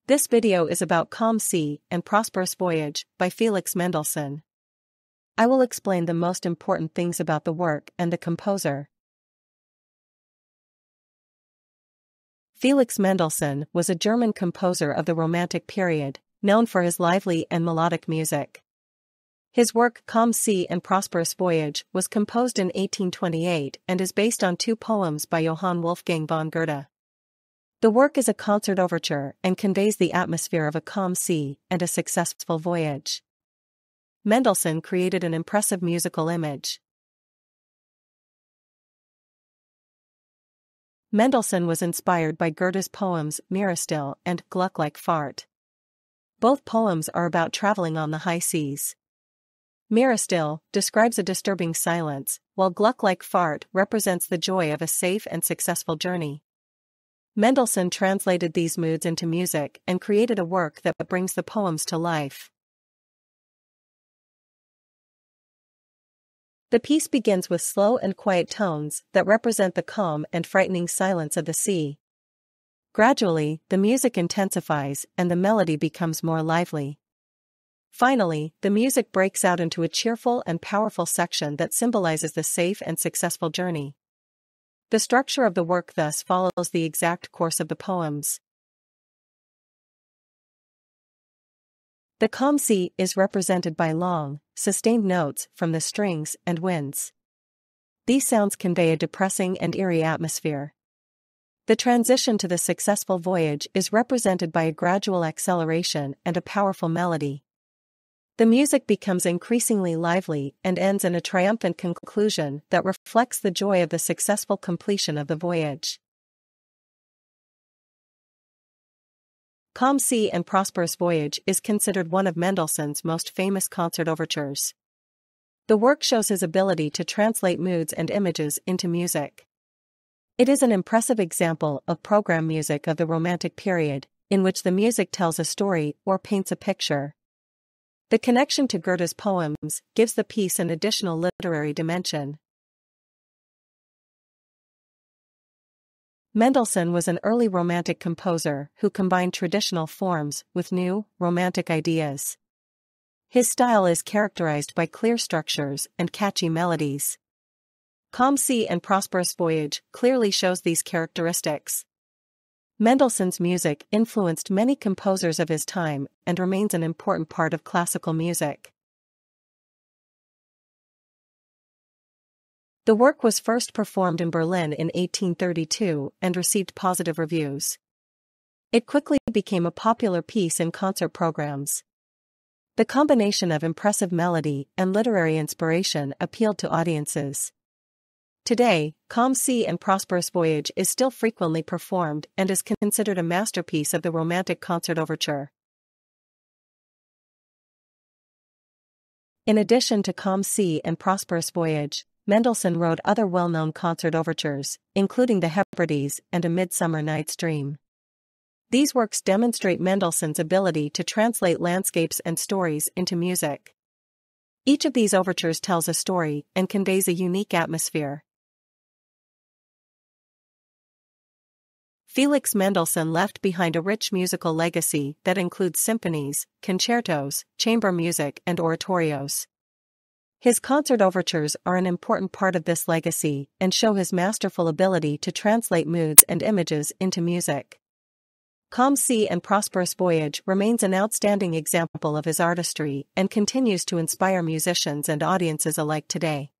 This video is about Calm Sea and Prosperous Voyage by Felix Mendelssohn. I will explain the most important things about the work and the composer. Felix Mendelssohn was a German composer of the Romantic period, known for his lively and melodic music. His work Calm Sea and Prosperous Voyage was composed in 1828 and is based on two poems by Johann Wolfgang von Goethe. The work is a concert overture and conveys the atmosphere of a calm sea and a successful voyage. Mendelssohn created an impressive musical image. Mendelssohn was inspired by Goethe's poems Meeresstill and Glückliche Fahrt. Both poems are about traveling on the high seas. Meeresstill describes a disturbing silence, while Glückliche Fahrt represents the joy of a safe and successful journey. Mendelssohn translated these moods into music and created a work that brings the poems to life. The piece begins with slow and quiet tones that represent the calm and frightening silence of the sea. Gradually, the music intensifies and the melody becomes more lively. Finally, the music breaks out into a cheerful and powerful section that symbolizes the safe and successful journey. The structure of the work thus follows the exact course of the poems. The calm sea is represented by long, sustained notes from the strings and winds. These sounds convey a depressing and eerie atmosphere. The transition to the successful voyage is represented by a gradual acceleration and a powerful melody. The music becomes increasingly lively and ends in a triumphant conclusion that reflects the joy of the successful completion of the voyage. Calm Sea and Prosperous Voyage is considered one of Mendelssohn's most famous concert overtures. The work shows his ability to translate moods and images into music. It is an impressive example of program music of the Romantic period, in which the music tells a story or paints a picture. The connection to Goethe's poems gives the piece an additional literary dimension. Mendelssohn was an early Romantic composer who combined traditional forms with new, Romantic ideas. His style is characterized by clear structures and catchy melodies. Calm Sea and Prosperous Voyage clearly shows these characteristics. Mendelssohn's music influenced many composers of his time and remains an important part of classical music. The work was first performed in Berlin in 1832 and received positive reviews. It quickly became a popular piece in concert programs. The combination of impressive melody and literary inspiration appealed to audiences. Today, Calm Sea and Prosperous Voyage is still frequently performed and is considered a masterpiece of the Romantic concert overture. In addition to Calm Sea and Prosperous Voyage, Mendelssohn wrote other well-known concert overtures, including the Hebrides and A Midsummer Night's Dream. These works demonstrate Mendelssohn's ability to translate landscapes and stories into music. Each of these overtures tells a story and conveys a unique atmosphere. Felix Mendelssohn left behind a rich musical legacy that includes symphonies, concertos, chamber music and oratorios. His concert overtures are an important part of this legacy and show his masterful ability to translate moods and images into music. Calm Sea and Prosperous Voyage remains an outstanding example of his artistry and continues to inspire musicians and audiences alike today.